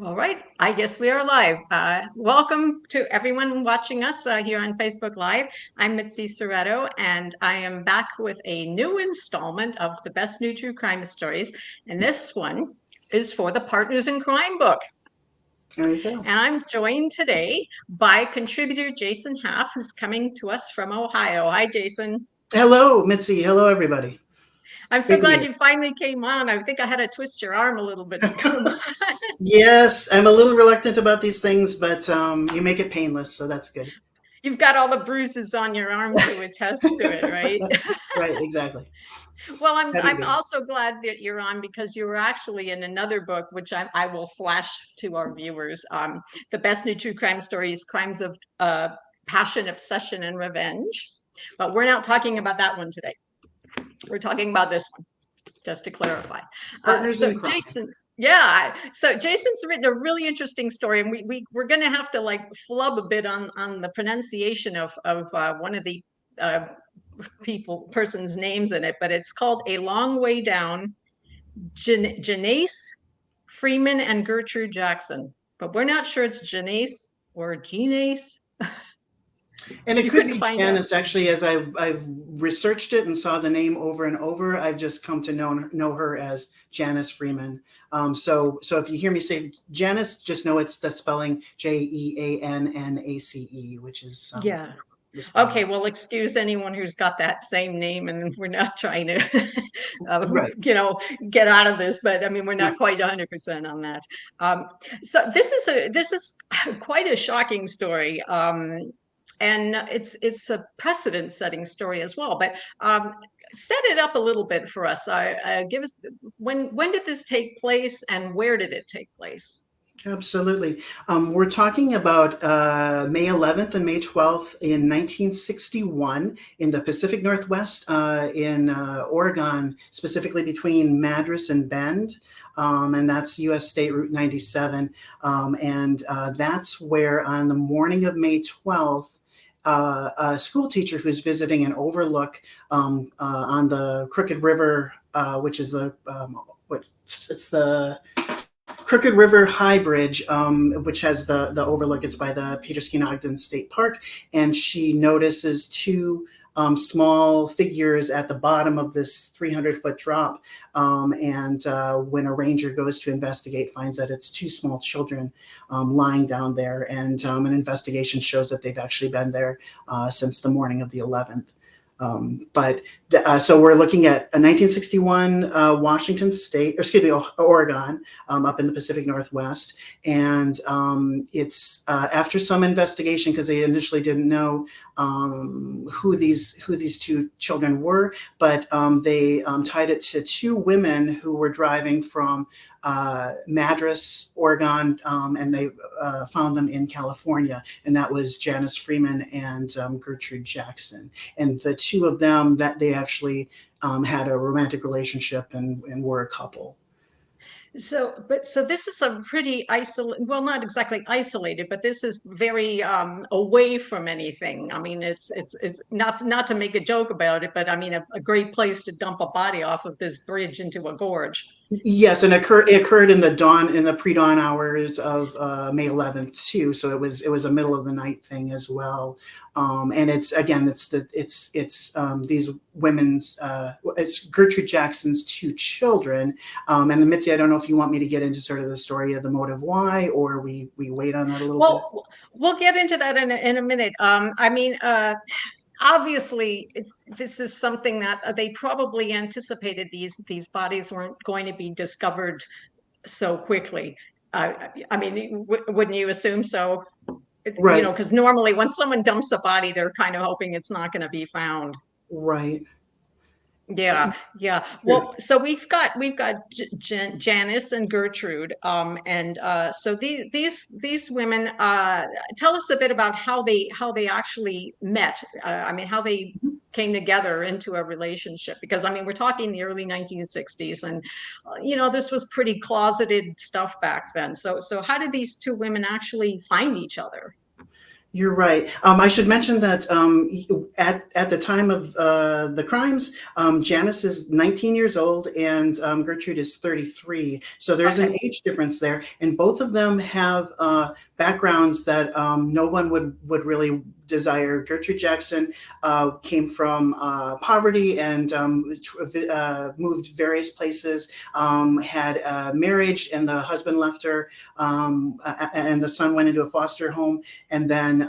All right, I guess we are live. Welcome to everyone watching us here on Facebook Live. I'm Mitzi Soretto, and I am back with a new installment of the Best New True Crime Stories. And this one is for the Partners in Crime book. There you go. And I'm joined today by contributor Jason Haff, who's coming to us from Ohio. Hi, Jason. Hello, Mitzi. Hello, everybody. I'm so Great to be glad here. you finally came on. I think I had to twist your arm a little bit to come on. Yes, I'm a little reluctant about these things, but you make it painless, so that's good. You've got all the bruises on your arm to attest to it, right? Right, exactly. Well, I'm Happy to I'm be here. also glad that you're on because you were actually in another book, which I will flash to our viewers. The Best New True Crime Stories: Crimes of Passion, Obsession, and Revenge. But we're not talking about that one today. We're talking about this one, just to clarify. Partners So in crime. Jason, yeah. So Jason's written a really interesting story, and we're going to have to like flub a bit on the pronunciation of one of the uh, person's names in it, but it's called A Long Way Down. Janace Freeman and Gertrude Jackson, but we're not sure it's Janace or Janace. And it You could couldn't be find out. Janice, actually, as I've researched it and saw the name over and over, I've just come to know her as Janice Freeman. So if you hear me say Janice, just know it's the spelling Jeannace, which is Yeah. the spelling. Okay, well, excuse anyone who's got that same name, and we're not trying to, Right. you know, get out of this, but I mean, we're not quite 100% on that. Um, so this is quite a shocking story, and it's a precedent-setting story as well. But set it up a little bit for us. Give us when did this take place, and where did it take place? Absolutely. We're talking about May 11th and May 12th in 1961 in the Pacific Northwest in Oregon, specifically between Madras and Bend. And that's US State Route 97. And that's where on the morning of May 12th, a school teacher who's visiting an overlook on the Crooked River, which is it's the Crooked River High Bridge, which has the overlook. It's by the Peterskin Ogden State Park, and she notices two small figures at the bottom of this 300-foot drop. And when a ranger goes to investigate, finds that it's two small children lying down there. And an investigation shows that they've actually been there since the morning of the 11th. So we're looking at a 1961 Washington State, or excuse me, Oregon, up in the Pacific Northwest, and it's after some investigation because they initially didn't know who these two children were, but they tied it to two women who were driving from Madras, Oregon, and they found them in California, and that was Janice Freeman and Gertrude Jackson. And the two of them, that they actually had a romantic relationship and were a couple. So this is a pretty isolated, well, not exactly isolated, but this is very away from anything. I mean, it's not to make a joke about it, but I mean, a great place to dump a body off of this bridge into a gorge. Yes, and it occurred in the pre-dawn hours of May 11th too. So it was a middle of the night thing as well. And it's these women's it's Gertrude Jackson's two children. And Mitzi, I don't know if you want me to get into sort of the story of the motive why, or we wait on that a little bit. Well, we'll get into that in a minute. I mean, obviously, this is something that they probably anticipated these bodies weren't going to be discovered so quickly. I mean, wouldn't you assume so? You know, Right, because normally when someone dumps a body, they're kind of hoping it's not going to be found. right. Yeah, yeah. Sure. Well, so we've got Janice and Gertrude, and so these women. Tell us a bit about how they actually met. I mean, how they came together into a relationship. Because I mean, we're talking the early 1960s, and you know, this was pretty closeted stuff back then. So how did these two women actually find each other? You're right. I should mention that at the time of the crimes, Janice is 19 years old and Gertrude is 33. So there's an Okay. age difference there, and both of them have backgrounds that no one would really desire. Gertrude Jackson came from poverty and moved various places. Had a marriage, and the husband left her, and the son went into a foster home, and then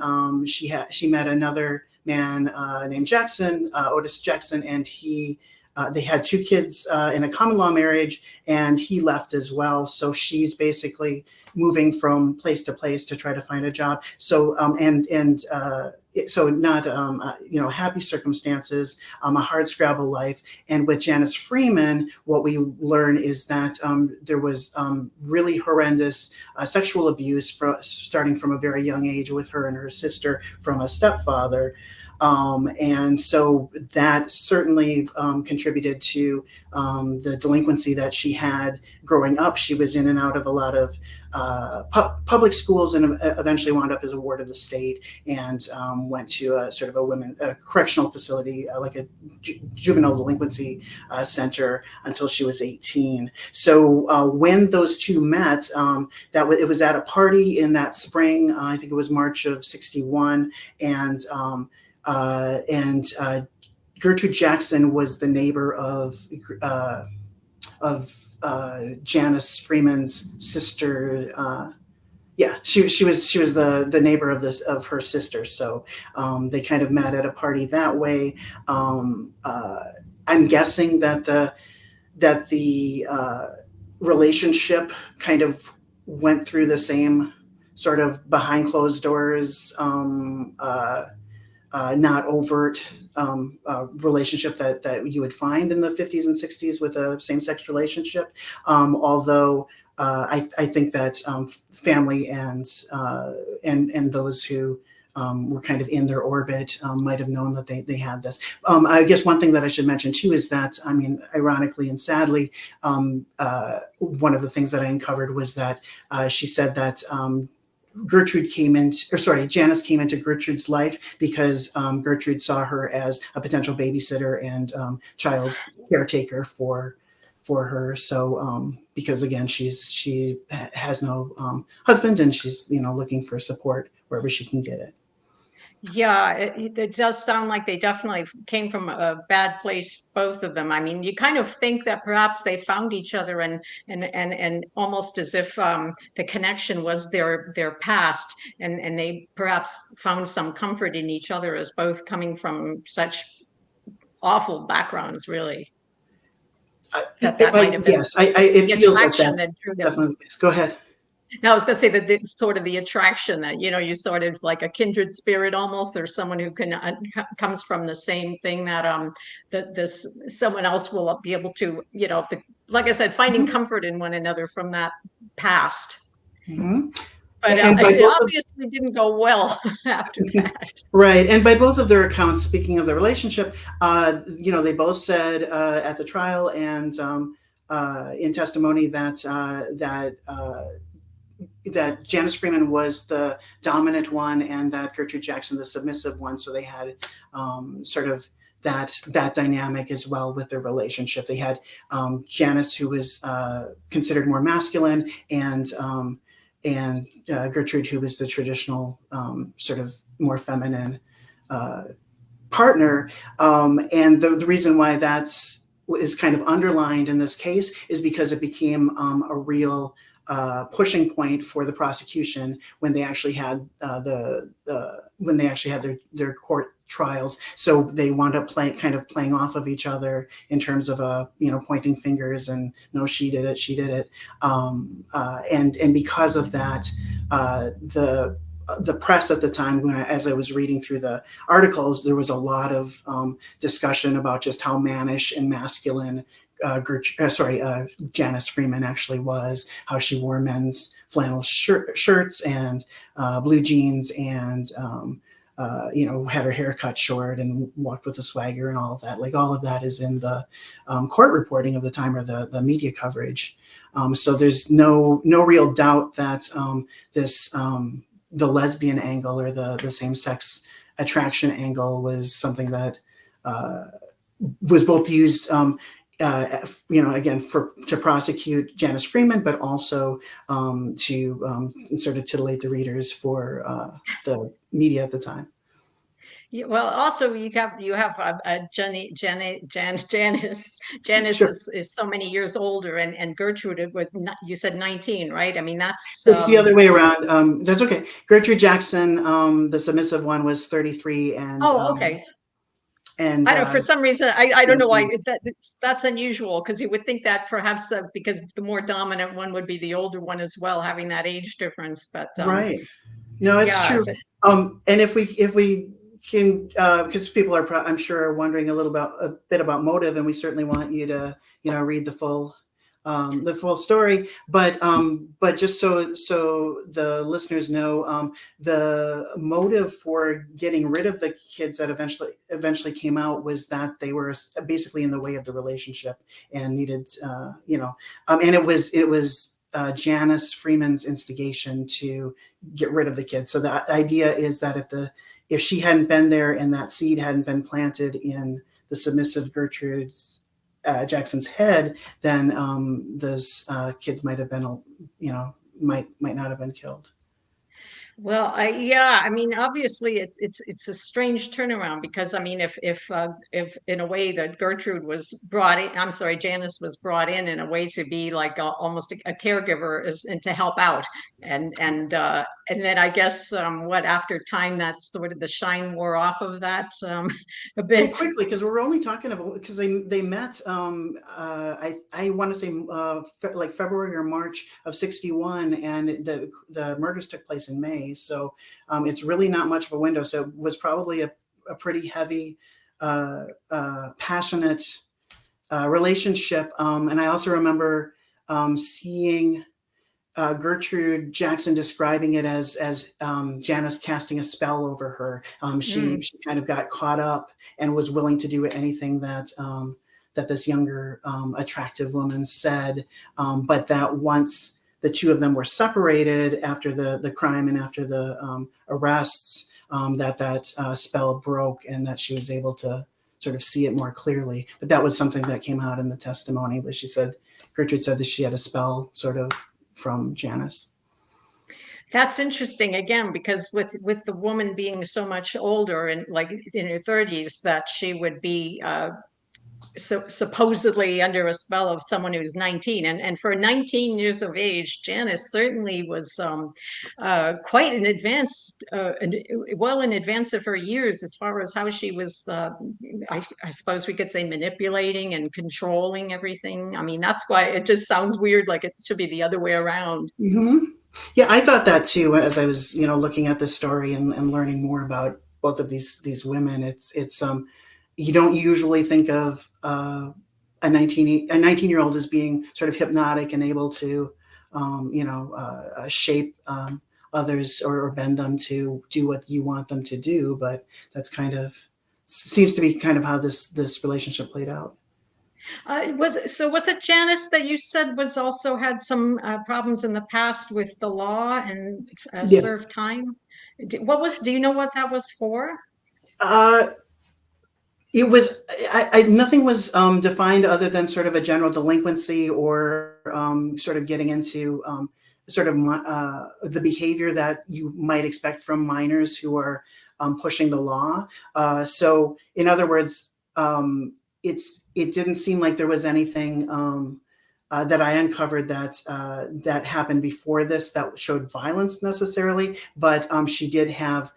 she met another man named Jackson, Otis Jackson, and they had two kids in a common law marriage, and he left as well. So she's basically moving from place to place to try to find a job. So so not happy circumstances, a hard scrabble life. And with Janice Freeman, what we learn is that there was really horrendous sexual abuse starting from a very young age with her and her sister from a stepfather. And so that certainly contributed to the delinquency that she had growing up. She was in and out of a lot of public schools, and eventually wound up as a ward of the state, and went to a sort of a correctional facility, like a juvenile delinquency center, until she was 18. So when those two met, it was at a party in that spring. I think it was March of '61, and Gertrude Jackson was the neighbor of Janice Freeman's sister. She was the neighbor of her sister. So they kind of met at a party that way. I'm guessing that the relationship kind of went through the same sort of behind closed doors, not overt relationship that you would find in the 50s and 60s with a same-sex relationship. Although I think that family and those who were kind of in their orbit might have known that they had this. I guess one thing that I should mention too is that, I mean, ironically and sadly, one of the things that I uncovered was that she said that Janice came into Gertrude's life because Gertrude saw her as a potential babysitter and child caretaker for her. So because again, she has no husband, and she's looking for support wherever she can get it. Yeah, it does sound like they definitely came from a bad place, both of them. I mean, you kind of think that perhaps they found each other and almost as if the connection was their past, and they perhaps found some comfort in each other as both coming from such awful backgrounds, really. That might have been Yes, it the feels like attraction that's that drew them. definitely the case. Go ahead. No, I was going to say that it's sort of the attraction that, you sort of like a kindred spirit almost. There's someone who comes from the same thing that this someone else will be able to, like I said, finding Mhm. comfort in one another from that past. Mhm. But And by it both of obviously didn't go well after that. Right, and by both of their accounts, speaking of the relationship, they both said at the trial and in testimony that Janice Freeman was the dominant one and that Gertrude Jackson the submissive one. So they had sort of that dynamic as well with their relationship. They had Janice, who was considered more masculine, and Gertrude, who was the traditional sort of more feminine partner. And the reason why is kind of underlined in this case is because it became a real pushing point for the prosecution when they actually had their court trials. So they wound up playing off of each other in terms of pointing fingers and no, she did it, and because of that, the press at the time, as I was reading through the articles, there was a lot of discussion about just how mannish and masculine Janice Freeman actually was, how she wore men's flannel shirts and blue jeans, and had her hair cut short and walked with a swagger and all of that. Like, all of that is in the court reporting of the time, or the media coverage. So there's no real doubt that this the lesbian angle or the same sex attraction angle was something that was both used, again, to prosecute Janice Freeman, but also to sort of titillate the readers for the media at the time. Yeah, well, also you have Janice. Janice Sure. is so many years older, and Gertrude was you said 19, right? I mean, that's It's the other way around. That's okay. Gertrude Jackson, the submissive one, was 33, oh, okay. and I don't, for some reason, I don't know why she- that's unusual, because you would think that perhaps because the more dominant one would be the older one as well, having that age difference. But right. No, it's yeah, true. And if we can, because people are, I'm sure, wondering a bit about motive, and we certainly want you to, read the full story. But just so the listeners know, the motive for getting rid of the kids that eventually came out was that they were basically in the way of the relationship and needed, and it was Janice Freeman's instigation to get rid of the kids. So the idea is that if she hadn't been there and that seed hadn't been planted in the submissive Gertrude's Jackson's head, then those kids might have been, might not have been killed. well, yeah, I mean, obviously, it's a strange turnaround, because I mean, if in a way that Gertrude was brought in, I'm sorry, Janice was brought in a way to be like almost a caregiver, and to help out, and then I guess what, after time, that's sort of the shine wore off of that a Well, bit. quickly, because we're only talking about, because they met. I want to say like February or March of '61, and the murders took place in May. So it's really not much of a window. So it was probably a pretty heavy, passionate relationship. And I also remember seeing Gertrude Jackson describing it as Janice casting a spell over her. She kind of got caught up and was willing to do anything that this younger attractive woman said, but that once the two of them were separated after the crime and after the arrests, that spell broke, and that she was able to sort of see it more clearly. But that was something that came out in the testimony, where Gertrude said that she had a spell sort of from Janice. That's interesting, again, because with the woman being so much older and like in her 30s, that she would be so supposedly under a spell of someone who's 19, and for 19 years of age, Janice certainly was quite an advanced, well in advance of her years, as far as how she was, I suppose we could say, manipulating and controlling everything. I mean, that's why it just sounds weird, like it should be the other way around. Mm-hmm. Yeah, I thought that too as I was, looking at this story and learning more about both of these women. It's you don't usually think of a 19-year-old as being sort of hypnotic and able to, shape others or bend them to do what you want them to do. But that's seems to be kind of how this relationship played out. Was it Janice that you said was also had some problems in the past with the law and Yes. served time? Do you know what that was for? It was nothing was defined other than sort of a general delinquency, or sort of getting into sort of the behavior that you might expect from minors who are pushing the law. So in other words, it didn't seem like there was anything that I uncovered that happened before this that showed violence necessarily, but she did have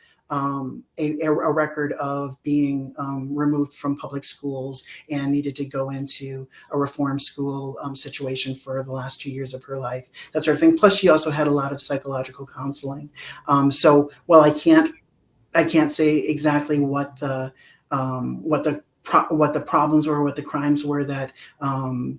a record of being removed from public schools and needed to go into a reform school situation for the last 2 years of her life, that sort of thing. Plus, she also had a lot of psychological counseling. So while I can't say exactly what the problems were, what the crimes were that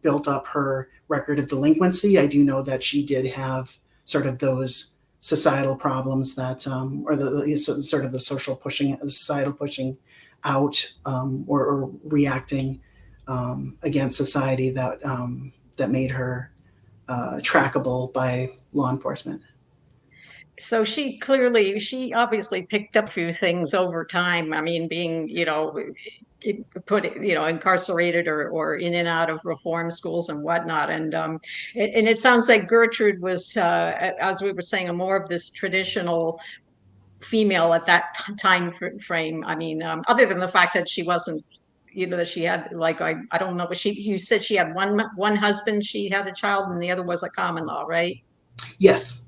built up her record of delinquency, I do know that she did have sort of those societal problems that, or the sort of the societal pushing out, or reacting against society that made her trackable by law enforcement. So she obviously picked up a few things over time. I mean, being, incarcerated or in and out of reform schools and whatnot. And it sounds like Gertrude was, as we were saying, a more of this traditional female at that time frame. I mean, other than the fact that she wasn't, that she had, like, I don't know, but you said she had one husband, she had a child, and the other was a common law, right? Yes,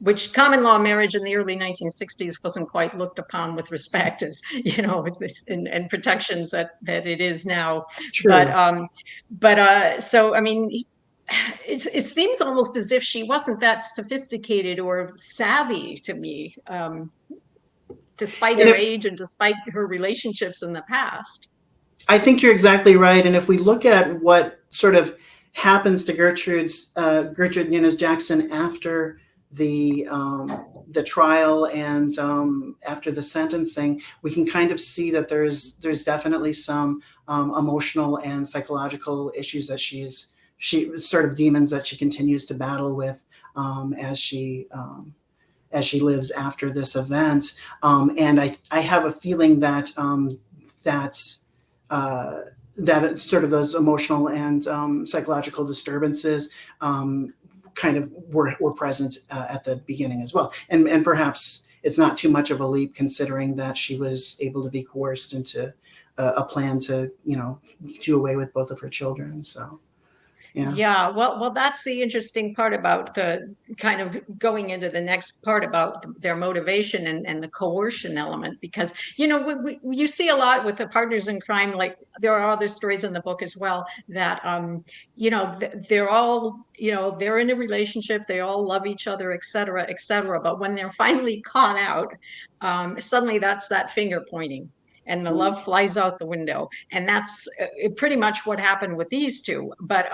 Which common law marriage in the early 1960s wasn't quite looked upon with respect as, with this and protections that it is now. But true. so I mean, it seems almost as if she wasn't that sophisticated or savvy to me, despite And her if age and despite her relationships in the past. I think you're exactly right. And if we look at what sort of happens to Gertrude Yanez Jackson after the trial and after the sentencing, we can kind of see that there's definitely some emotional and psychological issues that she sort of demons that she continues to battle with as she lives after this event. And I have a feeling that that's that sort of those emotional and psychological disturbances kind of were present at the beginning as well. And perhaps it's not too much of a leap considering that she was able to be coerced into a plan to, do away with both of her children. So, yeah. Yeah, well, that's the interesting part about the kind of going into the next part about their motivation and the coercion element, because, you see a lot with the partners in crime, like there are other stories in the book as well that, they're all, they're in a relationship, they all love each other, et cetera, et cetera. But when they're finally caught out, suddenly that's that finger pointing and the love flies out the window. And that's pretty much what happened with these two. But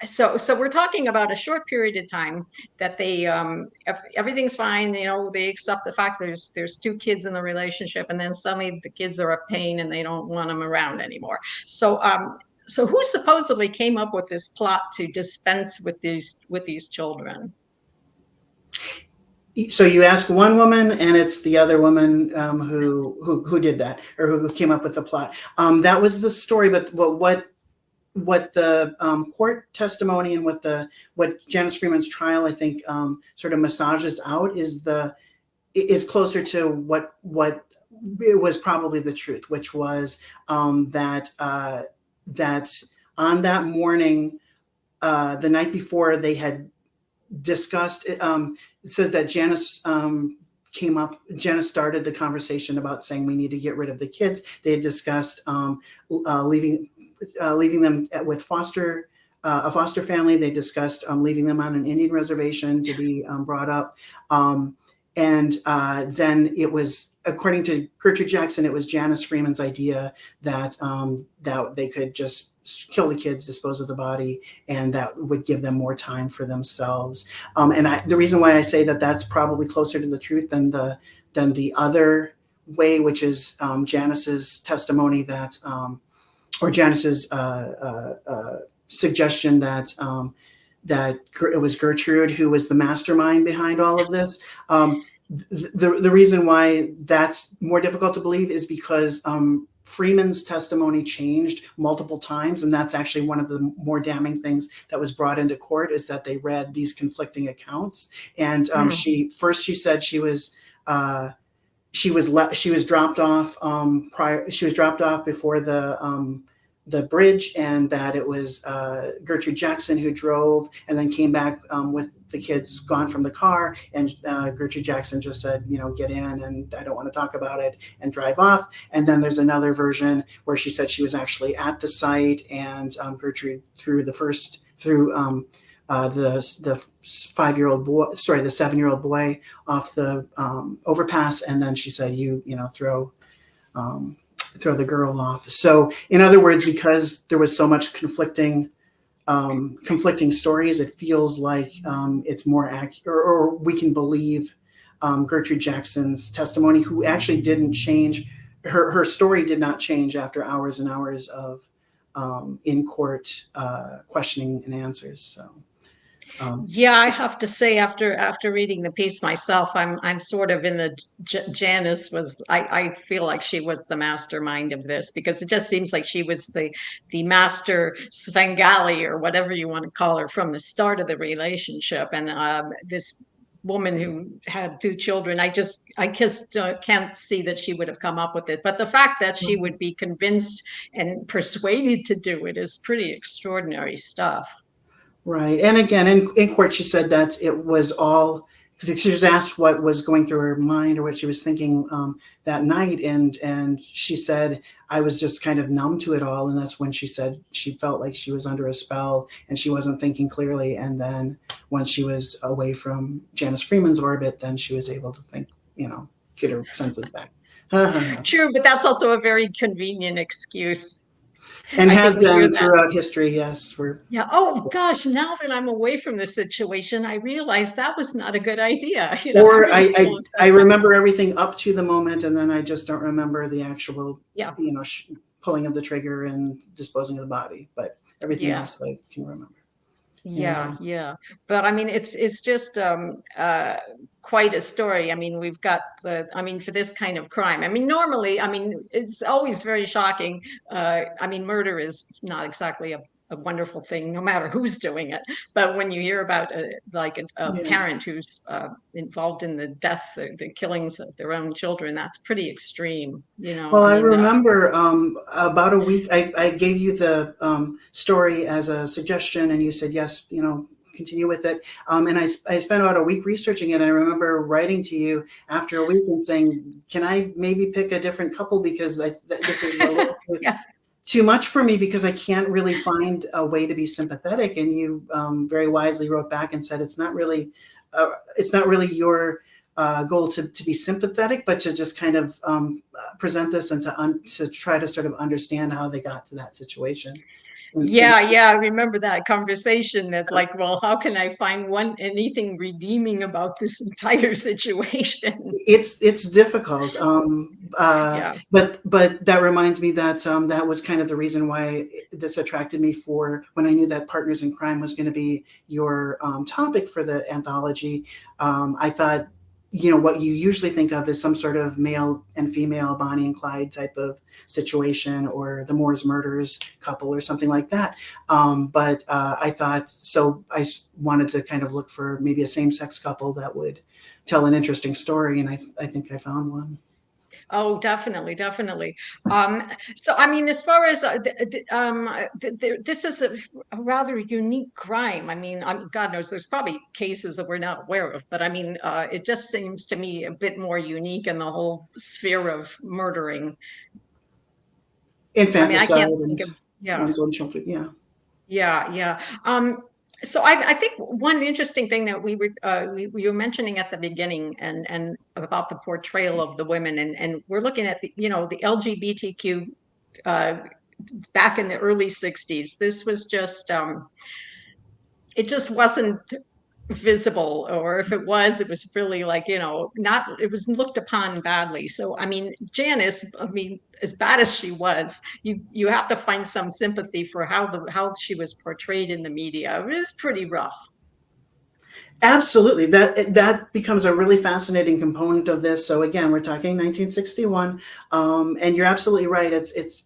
so we're talking about a short period of time that they everything's fine, they accept the fact there's two kids in the relationship, and then suddenly the kids are a pain and they don't want them around anymore. So who supposedly came up with this plot to dispense with these children? So you ask one woman, and it's the other woman who did that, or who came up with the plot. That was the story, but what the court testimony and what Janice Freeman's trial, I think, sort of massages out is closer to what it was probably the truth, which was that on that morning, the night before, they had discussed. It says that Janice Janice started the conversation about saying we need to get rid of the kids. They had discussed leaving them with a foster family. They discussed leaving them on an Indian reservation to be brought up. And then it was, according to Gertrude Jackson, it was Janice Freeman's idea that they could just kill the kids, dispose of the body, and that would give them more time for themselves. The reason why I say that that's probably closer to the truth than the other way, which is Janice's testimony or Janice's suggestion that it was Gertrude who was the mastermind behind all of this. The reason why that's more difficult to believe is because Freeman's testimony changed multiple times, and that's actually one of the more damning things that was brought into court, is that they read these conflicting accounts. And she said she was dropped off She was dropped off before the bridge, and that it was Gertrude Jackson who drove and then came back with the kids gone from the car, and Gertrude Jackson just said, get in, and I don't want to talk about it, and drive off. And then there's another version where she said she was actually at the site, and Gertrude threw the 5-year-old boy, the 7-year-old boy off the overpass, and then she said, throw the girl off. So in other words, because there was so much conflicting stories, it feels like it's more accurate, or we can believe Gertrude Jackson's testimony, who actually didn't change. Her story did not change after hours and hours of in court questioning and answers. So Yeah, I have to say, after reading the piece myself, I'm sort of in the Janice was. I feel like she was the mastermind of this, because it just seems like she was the master Svengali, or whatever you want to call her, from the start of the relationship. And this woman who had two children, I just can't see that she would have come up with it. But the fact that she would be convinced and persuaded to do it is pretty extraordinary stuff. Right. And again, in court, she said that it was all because she was asked what was going through her mind or what she was thinking that night. And she said, I was just kind of numb to it all. And that's when she said she felt like she was under a spell and she wasn't thinking clearly. And then once she was away from Janice Freeman's orbit, then she was able to think, get her senses back. True, but that's also a very convenient excuse. And I has think we hear been that. throughout history, yes. Yeah. Oh gosh, now that I'm away from this situation, I realize that was not a good idea. How Or many I, I people have I said that? remember everything up to the moment, and then I just don't remember the actual, Yeah. pulling of the trigger and disposing of the body. But everything Yeah. else I can remember. Yeah, yeah. But I mean, it's just quite a story. I mean, we've got for this kind of crime. I mean, normally, I mean, it's always very shocking. I mean, murder is not exactly a wonderful thing, no matter who's doing it. But when you hear about like a Yeah. parent who's involved in the death, the killings of their own children, that's pretty extreme. Well, I I mean, remember about a week. I gave you the story as a suggestion, and you said yes. Continue with it. And I spent about a week researching it. And I remember writing to you after a week and saying, "Can I maybe pick a different couple because this is a little yeah. too much for me because I can't really find a way to be sympathetic." And you very wisely wrote back and said it's not really your goal to be sympathetic, but to just kind of present this and to try to sort of understand how they got to that situation. Yeah, I remember that conversation that like, well, how can I find anything redeeming about this entire situation? It's difficult, Yeah. but that reminds me that that was kind of the reason why this attracted me for when I knew that Partners in Crime was going to be your topic for the anthology. I thought, what you usually think of is some sort of male and female Bonnie and Clyde type of situation, or the Moors murders couple or something like that. But I thought, so I wanted to kind of look for maybe a same-sex couple that would tell an interesting story. And I think I found one. Oh, definitely, definitely. So, I mean, as far as this is a rather unique crime. I mean, God knows there's probably cases that we're not aware of, but I mean, it just seems to me a bit more unique in the whole sphere of murdering. I mean, I Infanticide can't think and of, yeah. one's own children. Yeah. Yeah, yeah. So I think one interesting thing that we were mentioning at the beginning, and about the portrayal of the women, and we're looking at the LGBTQ back in the early '60s. This was just it just wasn't visible, or if it was really like, not, it was looked upon badly. So I mean, Janice, I mean, as bad as she was, you have to find some sympathy for how she was portrayed in the media. It was pretty rough. Absolutely. That becomes a really fascinating component of this. So again, we're talking 1961, and you're absolutely right. It's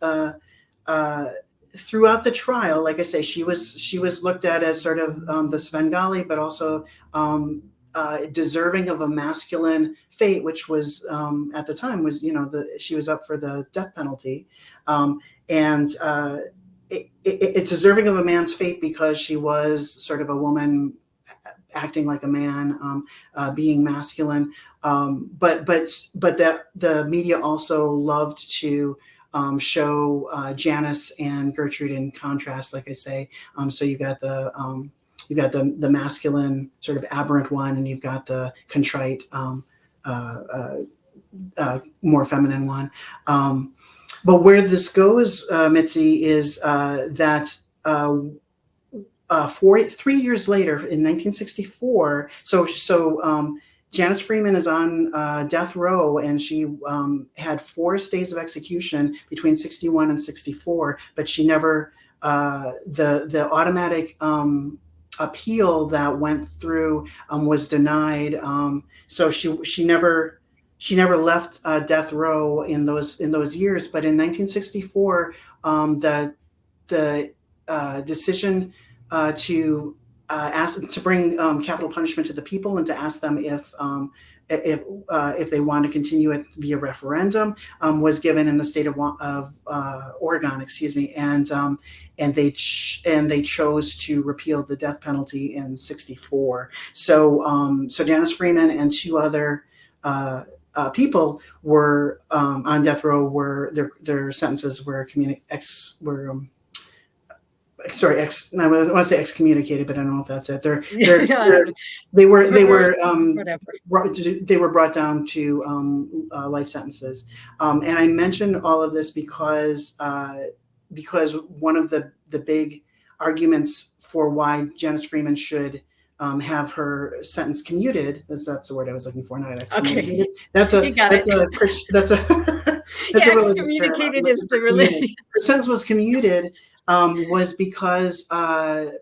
throughout the trial. Like I say, she was looked at as sort of the Svengali, but also deserving of a masculine fate, which was at the time was she was up for the death penalty, and it's deserving of a man's fate because she was sort of a woman acting like a man, being masculine. But that the media also loved to show Janice and Gertrude in contrast, like I say. So you got the masculine sort of aberrant one, and you've got the contrite, more feminine one. But where this goes, Mitzi, is that 3 years later, in 1964, so Janice Freeman is on death row, and she had 4 stays of execution between 61 and 64, but she never the automatic appeal that went through was denied. So she never left death row in those years. But in 1964, the decision to ask to bring capital punishment to the people and to ask them if they want to continue it via referendum was given in the state of Oregon, excuse me, and they chose to repeal the death penalty in '64. So Janice Freeman and two other people were on death row. Were their sentences were sorry, I want to say excommunicated, but I don't know if that's it. They were brought down to life sentences. And I mentioned all of this because one of the big arguments for why Janice Freeman should have her sentence commuted, that's the word I was looking for, not excommunicated. Okay. That's a Excommunicated is the really. Her sentence was commuted was because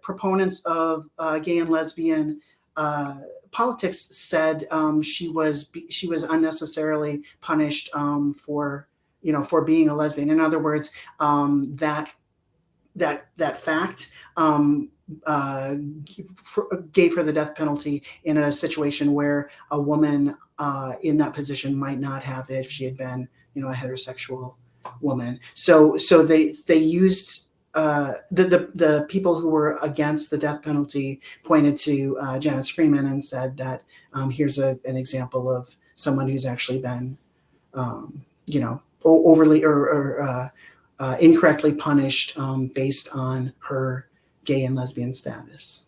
proponents of gay and lesbian politics said she was unnecessarily punished for being a lesbian. In other words, that fact gave her the death penalty in a situation where a woman in that position might not have if she had been a heterosexual woman. So they used the people who were against the death penalty pointed to Janice Freeman and said that here's an example of someone who's actually been overly or incorrectly punished based on her gay and lesbian status.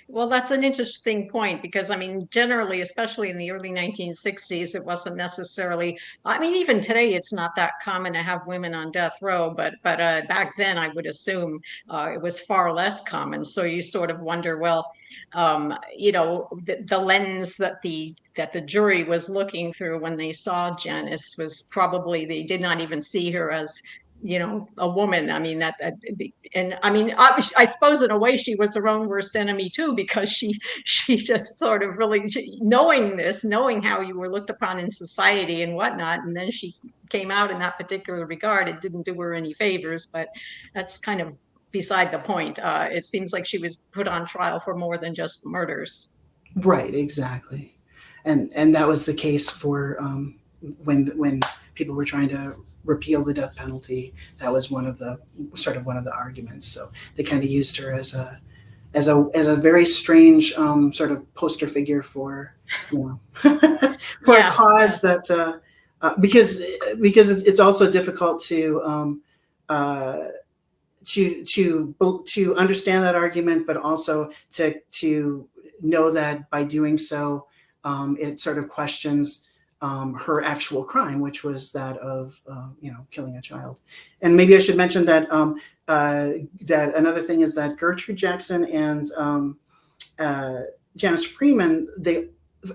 Well, that's an interesting point because, generally, especially in the early 1960s, it wasn't necessarily, even today, it's not that common to have women on death row, but back then, I would assume it was far less common. So you sort of wonder, well, the lens that the jury was looking through when they saw Janice was probably, they did not even see her as a woman. I suppose in a way she was her own worst enemy too, because she just sort of really knowing how you were looked upon in society and whatnot, and then she came out in that particular regard. It didn't do her any favors, but that's kind of beside the point. It seems like she was put on trial for more than just murders. Right, exactly, and that was the case for when people were trying to repeal the death penalty. That was one of the arguments. So they kind of used her as a very strange sort of poster figure for a cause that because it's also difficult to understand that argument, but also to know that by doing so it sort of questions her actual crime, which was that of killing a child. And maybe I should mention that that another thing is that Gertrude Jackson and Janice Freeman, they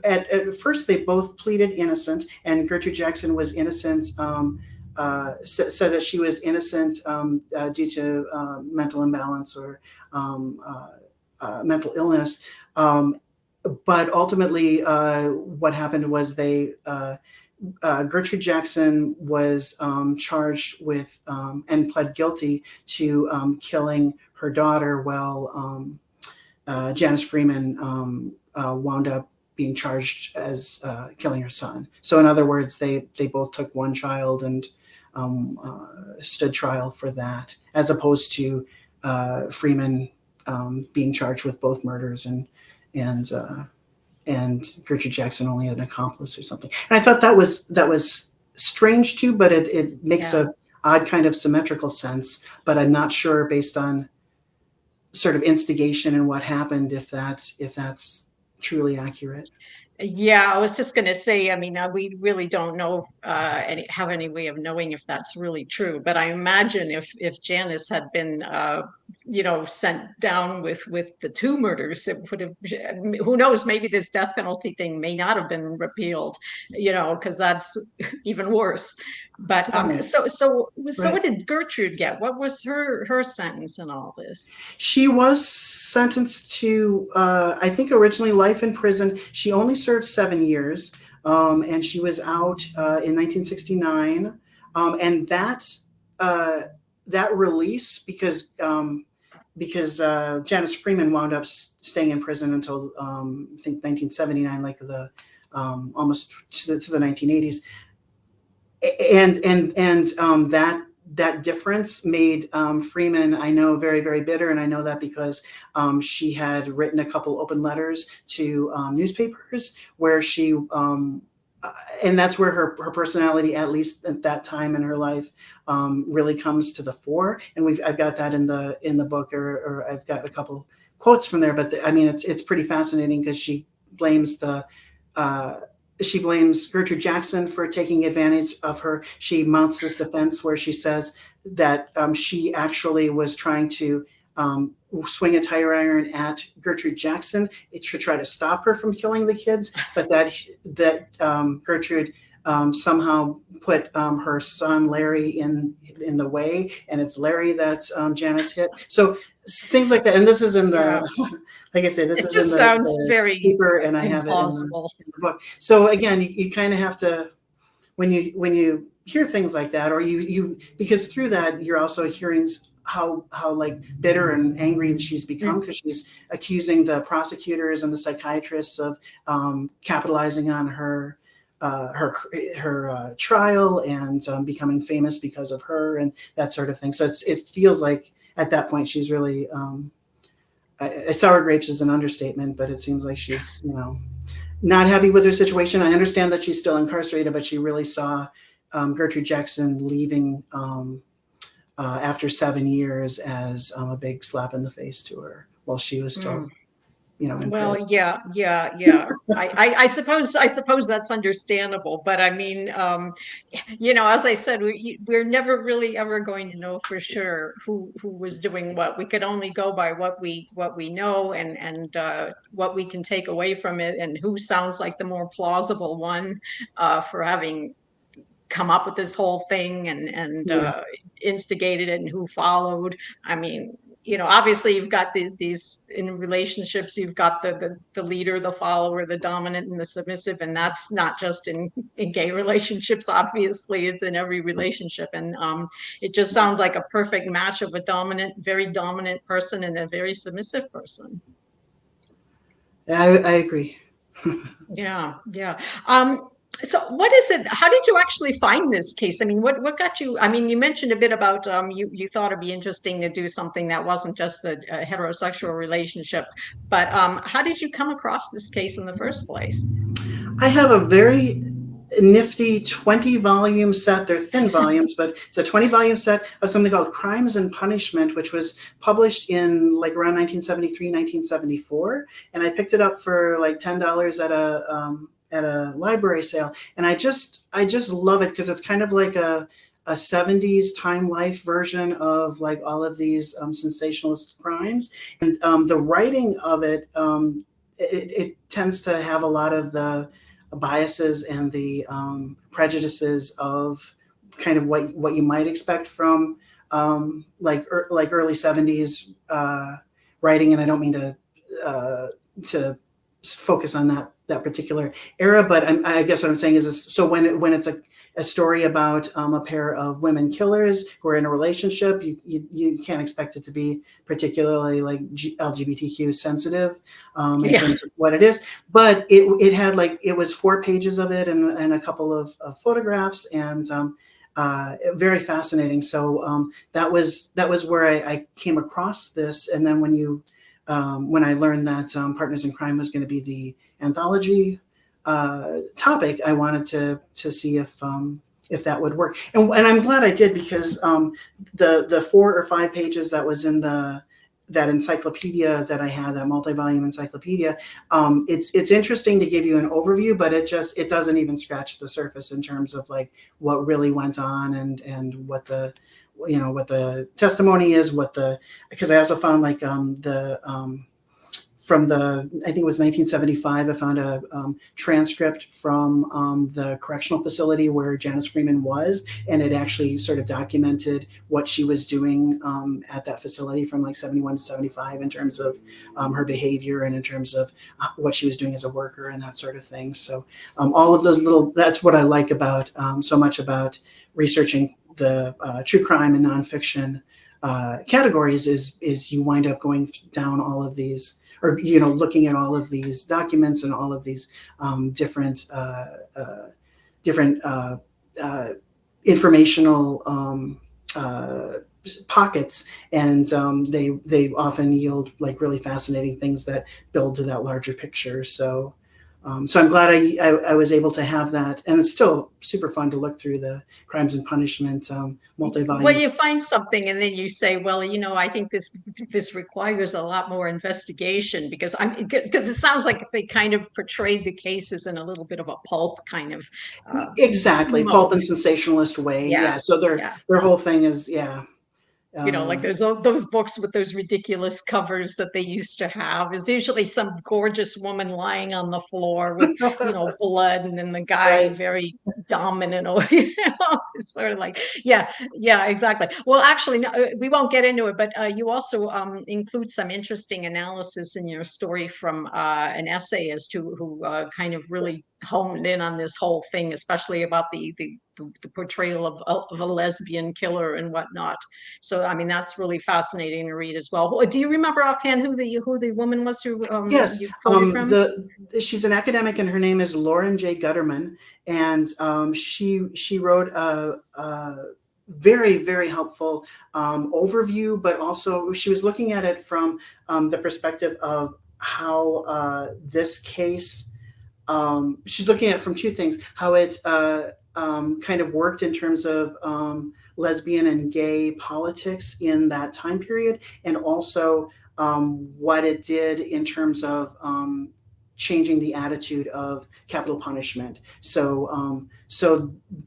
at first they both pleaded innocent, and Gertrude Jackson was innocent, said that she was innocent due to mental imbalance or mental illness. But ultimately, what happened was Gertrude Jackson was charged with and pled guilty to killing her daughter, while Janice Freeman wound up being charged as killing her son. So in other words, they both took one child and stood trial for that, as opposed to Freeman being charged with both murders and Gertrude Jackson only an accomplice or something. And I thought that was strange too, but it makes a odd kind of symmetrical sense. But I'm not sure, based on sort of instigation and what happened, if that's truly accurate. Yeah, I was just going to say, we really don't know have any way of knowing if that's really true. But I imagine if Janice had been sent down with the two murders. It would have, who knows, maybe this death penalty thing may not have been repealed, because that's even worse. But so what did Gertrude get? What was her sentence in all this? She was sentenced to, I think, originally life in prison. She only served 7 years, and she was out in 1969. And that release, because Janice Freeman wound up staying in prison until I think 1979, like the almost to the 1980s, and that difference made Freeman, I know, very, very bitter. And I know that because she had written a couple open letters to newspapers where she, and that's where her personality, at least at that time in her life, really comes to the fore. And I've got that in the book, or I've got a couple quotes from there. But it's pretty fascinating because she blames Gertrude Jackson for taking advantage of her. She mounts this defense where she says that she actually was trying to swing a tire iron at Gertrude Jackson to try to stop her from killing the kids, but that Gertrude somehow put her son Larry in the way, and it's Larry that Janice hit. So things like that. And this is in the, like I say, this is in the sounds very paper, and I have it in the book. So again, you kind of have to, when you hear things like that, or you because through that you're also hearing how like bitter and angry she's become, because she's accusing the prosecutors and the psychiatrists of capitalizing on her trial and becoming famous because of her and that sort of thing. So it feels like at that point she's really sour grapes is an understatement, but it seems like she's not happy with her situation. I understand that she's still incarcerated, but she really saw Gertrude Jackson leaving after 7 years as a big slap in the face to her while she was still in well prison. yeah I suppose that's understandable, but I mean as I said, we're never really ever going to know for sure who was doing what. We could only go by what we know and what we can take away from it, and who sounds like the more plausible one for having come up with this whole thing and instigated it, and who followed. I mean, obviously you've got these in relationships, you've got the leader, the follower, the dominant and the submissive, and that's not just in gay relationships. Obviously it's in every relationship, and it just sounds like a perfect match of a very dominant person and a very submissive person. I agree. Yeah. So what is it? How did you actually find this case? I mean, what got you? I mean, you mentioned a bit about you thought it'd be interesting to do something that wasn't just the heterosexual relationship, but how did you come across this case in the first place? I have a very nifty 20-volume set. They're thin volumes, but it's a 20-volume set of something called Crimes and Punishment, which was published in like around 1973, 1974. And I picked it up for like $10 at a library sale, and I just love it because it's kind of like a 70s Time Life version of like all of these sensationalist crimes, and the writing of it, it tends to have a lot of the biases and the prejudices of kind of what you might expect from like early 70s writing, and I don't mean to focus on that particular era, but I guess what I'm saying is so when it's a story about a pair of women killers who are in a relationship, you can't expect it to be particularly like LGBTQ sensitive in terms of what it is. But it had it was 4 pages of it and a couple of photographs, and very fascinating. So that was where I came across this, and then when I learned that Partners in Crime was going to be the anthology topic, I wanted to see if that would work, and I'm glad I did, because the 4 or 5 pages that was in that encyclopedia that I had, that multi-volume encyclopedia, it's interesting to give you an overview, but it doesn't even scratch the surface in terms of like what really went on and what what the testimony is, because I also found like from I think it was 1975, I found a transcript from the correctional facility where Janice Freeman was, and it actually sort of documented what she was doing at that facility from like 71 to 75 in terms of her behavior and in terms of what she was doing as a worker and that sort of thing. So all of those that's what I like about so much about researching the true crime and nonfiction categories is you wind up going down all of these, or looking at all of these documents and all of these different informational pockets, and they often yield like really fascinating things that build to that larger picture. So I'm glad I was able to have that, and it's still super fun to look through the Crimes and Punishment multi-volume. Well, you find something and then you say, well, I think this requires a lot more investigation, because it sounds like they kind of portrayed the cases in a little bit of a pulp kind of exactly pulp and sensationalist way. Yeah. So their whole thing is like there's those books with those ridiculous covers that they used to have. Is usually some gorgeous woman lying on the floor with blood, and then the guy very dominant. It's sort of like yeah, exactly. Well, actually, no, we won't get into it, but you also include some interesting analysis in your story from an essayist who kind of really honed in on this whole thing, especially about the portrayal of a lesbian killer and whatnot. So I mean, that's really fascinating to read as well. Do you remember offhand who the woman was who yes you quoted from? She's an academic, and her name is Lauren J. Gutterman, and she wrote a very, very helpful overview, but also she was looking at it from the perspective of how this case, she's looking at it from two things: how it kind of worked in terms of lesbian and gay politics in that time period, and also what it did in terms of changing the attitude of capital punishment. So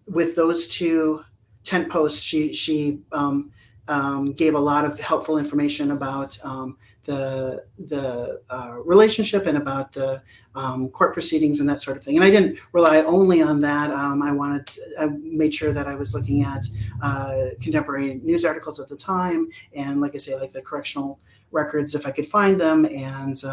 with those two tent posts, she gave a lot of helpful information about the relationship and about the court proceedings and that sort of thing. And I didn't rely only on that. I made sure that I was looking at contemporary news articles at the time, and like I say, like the correctional records if I could find them, and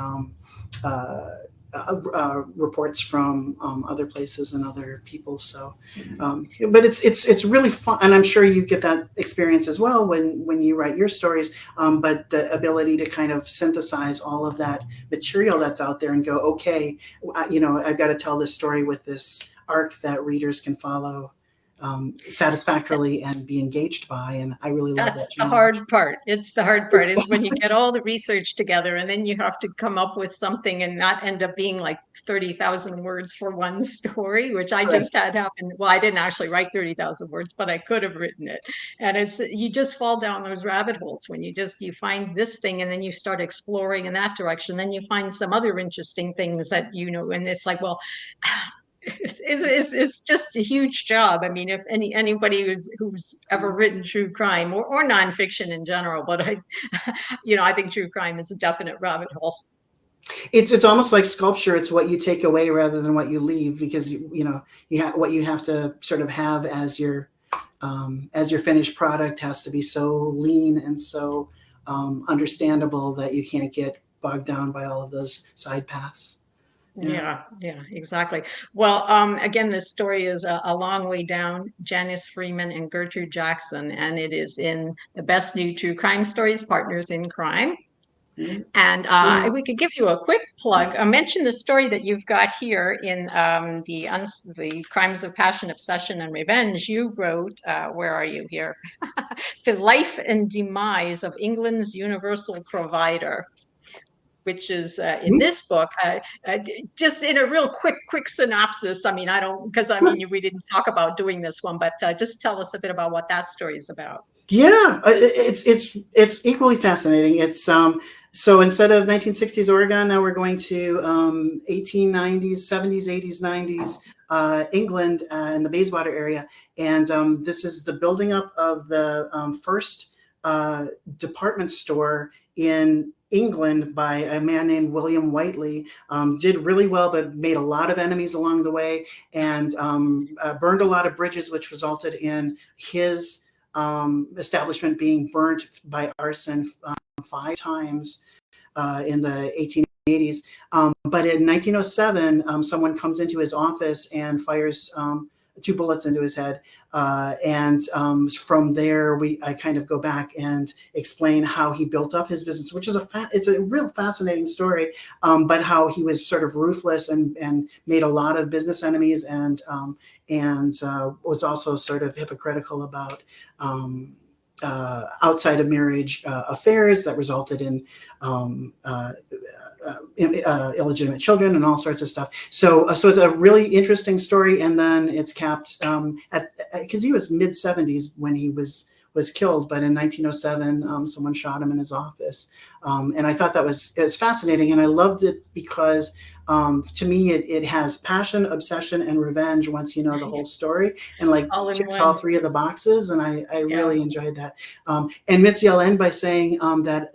reports from other places and other people. So, but it's really fun, and I'm sure you get that experience as well when you write your stories. But the ability to kind of synthesize all of that material that's out there and go, okay, I've got to tell this story with this arc that readers can follow satisfactorily and be engaged by. And I really love that. That's the hard part. It's the hard part is when you get all the research together and then you have to come up with something and not end up being like 30,000 words for one story, which I just had happen. Well, I didn't actually write 30,000 words, but I could have written it. And you just fall down those rabbit holes when you find this thing and then you start exploring in that direction. Then you find some other interesting things that, and it's like, well, it's just a huge job. I mean, if anybody who's ever written true crime or nonfiction in general, but I think true crime is a definite rabbit hole. It's almost like sculpture. It's what you take away rather than what you leave, because what you have to sort of have as your finished product has to be so lean and so understandable that you can't get bogged down by all of those side paths. Yeah, exactly. Well, again, this story is a long way down, Janice Freeman and Gertrude Jackson, and it is in the Best New True Crime Stories, Partners in Crime. Mm-hmm. And we could give you a quick plug. I mentioned the story that you've got here in the Crimes of Passion, Obsession, and Revenge. You wrote, where are you here? The Life and Demise of England's Universal Provider, which is in this book, just in a real quick synopsis. I mean, we didn't talk about doing this one, but just tell us a bit about what that story is about. Yeah, it's equally fascinating. It's so instead of 1960s Oregon, now we're going to 1890s, 70s, 80s, England, in the Bayswater area. And this is the building up of the first department store in England by a man named William Whiteley. Did really well, but made a lot of enemies along the way, and burned a lot of bridges, which resulted in his establishment being burnt by arson 5 times in the 1880s. But in 1907, someone comes into his office and fires 2 bullets into his head. And from there, I kind of go back and explain how he built up his business, which is it's a real fascinating story, but how he was sort of ruthless and made a lot of business enemies, and was also sort of hypocritical about outside of marriage affairs that resulted in illegitimate children and all sorts of stuff. So it's a really interesting story, and then it's capped because he was mid-70s when he was killed, but in 1907 someone shot him in his office, and I thought that was fascinating, and I loved it because to me it has passion, obsession, and revenge once you know the whole story, and like ticks all 3 of the boxes, and I really enjoyed that. And Mitzi, I'll end by saying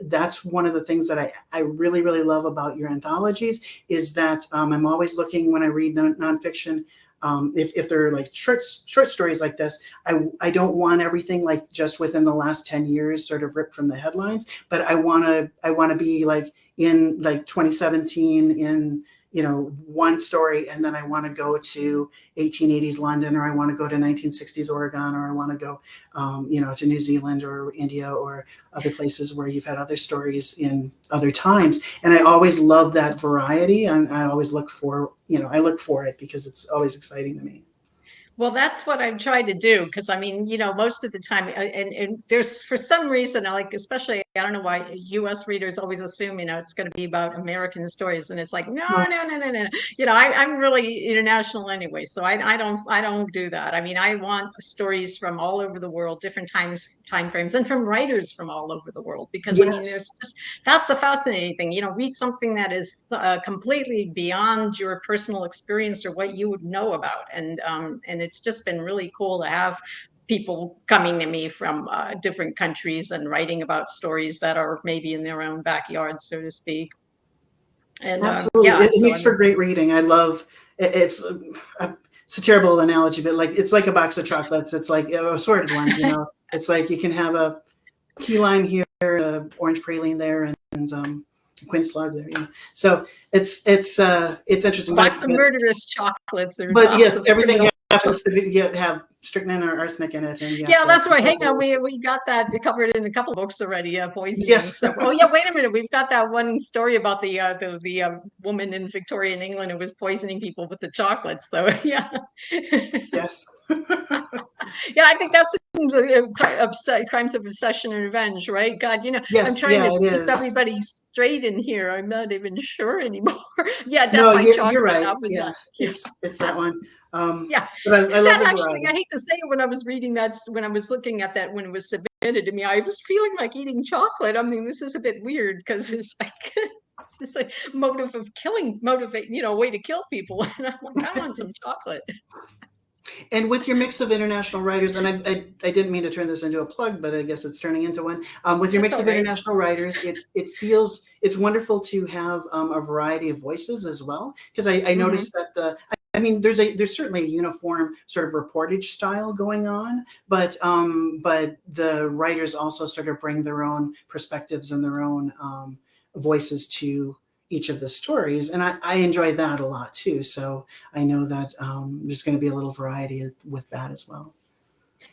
that's one of the things that I really, really love about your anthologies, is that I'm always looking when I read nonfiction. If they're like short stories like this, I don't want everything like just within the last 10 years sort of ripped from the headlines, but I want to be like in like 2017 in one story, and then I want to go to 1880s London, or I want to go to 1960s Oregon, or I want to go to New Zealand or India or other places where you've had other stories in other times. And I always love that variety, and I always look for it because it's always exciting to me. Well, that's what I've tried to do, because I mean, most of the time, and there's, for some reason, like, especially, I don't know why U.S. readers always assume, it's going to be about American stories, and it's like, no. I'm really international anyway, so I don't do that. I mean, I want stories from all over the world, different time frames, and from writers from all over the world, because Yes. I mean, that's the fascinating thing. Read something that is completely beyond your personal experience or what you would know about, and it's just been really cool to have people coming to me from different countries and writing about stories that are maybe in their own backyard, so to speak. And absolutely, it makes for great reading. I love it's a terrible analogy, but like it's like a box of chocolates. It's like assorted ones. It's like you can have a key lime here, orange praline there, and quince slug there. So it's interesting. Box of murderous chocolates. But yes, everything happens to have strychnine or arsenic in it. And that's right. Hang on, we got that covered in a couple of books already. Poisoning. Yes. Oh yeah, wait a minute. We've got that one story about the woman in Victorian England who was poisoning people with the chocolates. So yeah. Yes. Yeah, I think that's crimes of obsession and revenge, right? God, yes, I'm trying to keep everybody straight in here. I'm not even sure anymore. Yeah, no, you're right. Yeah, it's that one. Yeah, but I love that. Actually, I hate to say it, when I was reading that, when I was looking at that, when it was submitted to me, I was feeling like eating chocolate. I mean, this is a bit weird, because it's like it's a motive of killing, way to kill people. And I'm like, I want some chocolate. And with your mix of international writers, and I didn't mean to turn this into a plug, but I guess it's turning into one. With your mix of international writers, it's wonderful to have a variety of voices as well. Because I noticed that there's certainly a uniform sort of reportage style going on, but the writers also sort of bring their own perspectives and their own voices to each of the stories, and I enjoy that a lot too. So I know that there's going to be a little variety with that as well.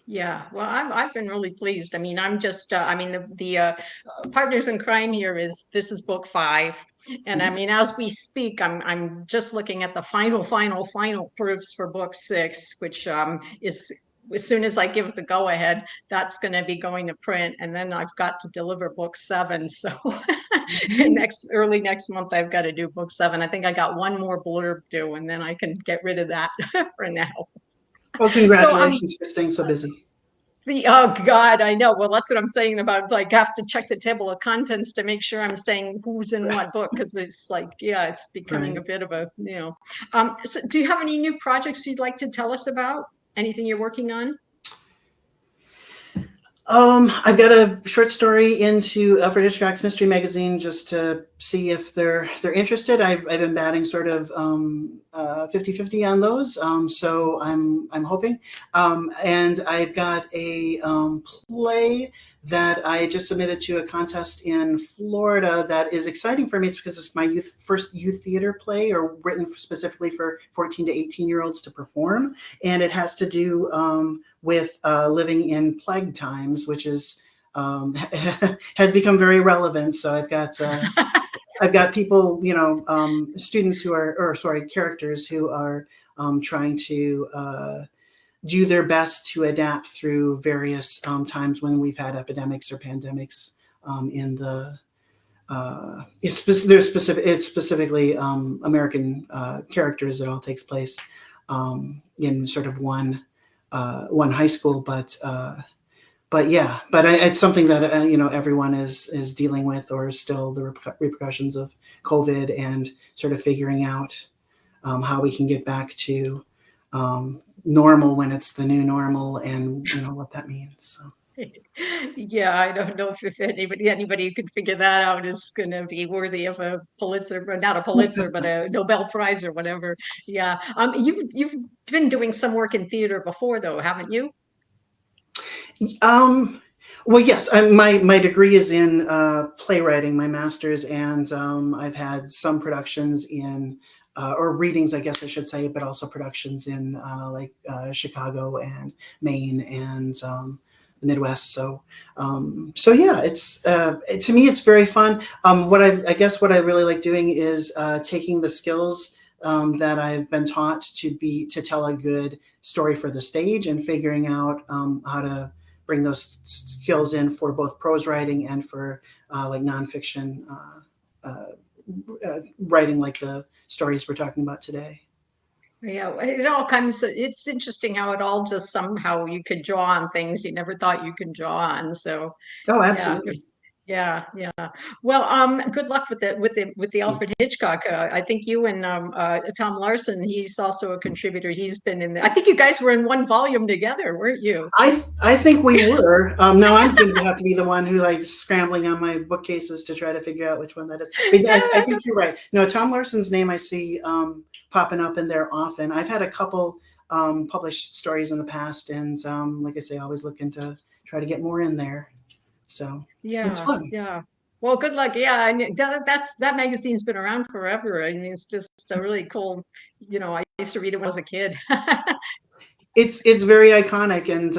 Yeah, well, I've been really pleased. I mean, I'm just the Partners in Crime here this is book 5, and I mean, as we speak, I'm just looking at the final proofs for book 6, which is, as soon as I give the go ahead, that's going to be going to print, and then I've got to deliver book 7. So early next month, I've got to do book 7. I think I got one more blurb due, and then I can get rid of that for now. Well, congratulations for staying so busy. Oh God, I know. Well, that's what I'm saying about like have to check the table of contents to make sure I'm saying who's in what book because it's like, yeah, it's becoming a Right. bit of a, So do you have any new projects you'd like to tell us about? Anything you're working on? I've got a short story into Alfred Hitchcock's Mystery Magazine just to see if they're interested. I've been batting sort of 50-50 on those, so I'm hoping. And I've got a play that I just submitted to a contest in Florida that is exciting for me. It's because it's my first youth theater play, or written specifically for 14 to 18-year-olds to perform, and it has to do with living in plague times, which is has become very relevant. So I've got people, students who are, or sorry, characters who are trying to do their best to adapt through various times when we've had epidemics or pandemics in the. It's specifically American characters. It all takes place in sort of one high school, but yeah, but it's something that everyone is dealing with, or still the repercussions of COVID, and sort of figuring out how we can get back to normal when it's the new normal, and what that means. So. Yeah, I don't know if anybody who could figure that out is going to be worthy of a Pulitzer, but not a Pulitzer, but a Nobel Prize or whatever. Yeah. You've been doing some work in theater before, though, haven't you? Well, yes, my degree is in playwriting, my master's, and I've had some productions in, or readings, I guess I should say, but also productions in Chicago and Maine and the Midwest. So yeah, to me it's very fun. I guess what I really like doing is taking the skills that I've been taught to tell a good story for the stage, and figuring out how to bring those skills in for both prose writing and for like nonfiction writing, like the stories we're talking about today. Yeah, it all comes, it's interesting how it all just somehow you could draw on things you never thought you could draw on. So Oh, yeah, absolutely. yeah, yeah. Well, good luck with the Thank you. Alfred Hitchcock. I think you and Tom Larson, he's also a contributor. He's been in I think you guys were in one volume together, weren't you? I think we were. Now I'm going to have to be the one who like scrambling on my bookcases to try to figure out which one that is. But I think you're right. No, Tom Larson's name I see popping up in there often. I've had a couple published stories in the past, and like I say, always looking to try to get more in there. So it's Yeah, fun. yeah. Well, good luck. Yeah, and that magazine's been around forever. I mean, it's just a really cool. I used to read it when I was a kid. It's very iconic, and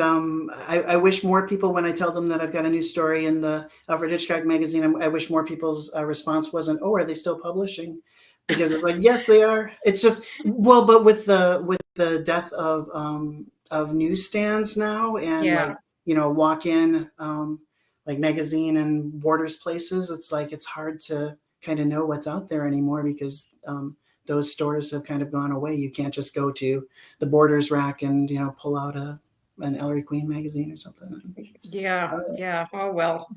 I wish more people, when I tell them that I've got a new story in the Alfred Hitchcock magazine, I wish more people's response wasn't, "Oh, are they still publishing?" Because it's like, yes, they are. It's just, well, but with the death of newsstands now, and Yeah. walk in like magazine and Borders places, it's like it's hard to kind of know what's out there anymore, because those stores have kind of gone away. You can't just go to the Borders rack and pull out an Ellery Queen magazine or something. Yeah, yeah. Oh well.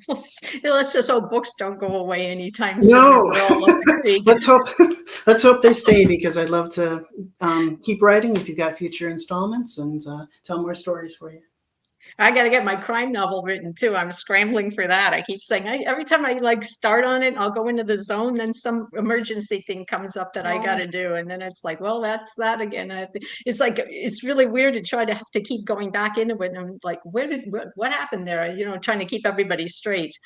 Let's just hope books don't go away anytime soon and No, we're all up the creek. let's hope let's hope they stay, because I'd love to keep writing if you've got future installments, and tell more stories for you. I got to get my crime novel written too. I'm scrambling for that. I keep saying every time I like start on it, I'll go into the zone, then some emergency thing comes up that I got Oh, to do, and then it's like, well, that's that again. It's like it's really weird to try to have to keep going back into it. And I'm like, what happened there? Trying to keep everybody straight.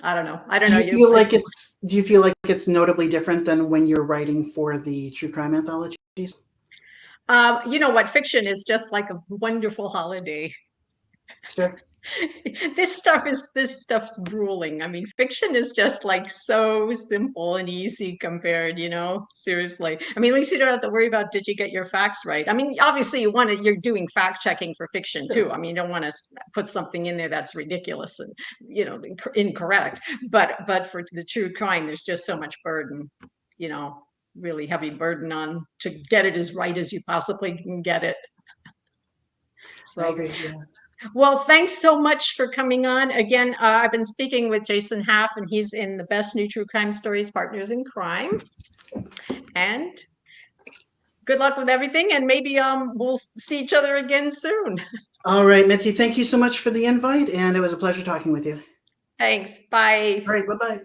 I don't know. I don't do know. you feel like it's notably different than when you're writing for the true crime anthologies? You know what? Fiction is just like a wonderful holiday. Sure. This stuff's grueling. I mean, fiction is just like so simple and easy compared, seriously. I mean, at least you don't have to worry about did you get your facts right. I mean, obviously you're doing fact checking for fiction too. Sure. I mean, you don't want to put something in there that's ridiculous and, incorrect. But for the true crime, there's just so much burden, really heavy burden on to get it as right as you possibly can get it. I So agree. Yeah. Well, thanks so much for coming on. Again, I've been speaking with Jason Half, and he's in the Best New True Crime Stories Partners in Crime. And good luck with everything, and maybe we'll see each other again soon. All right, Mitzi, thank you so much for the invite, and it was a pleasure talking with you. Thanks. Bye. All right, bye-bye.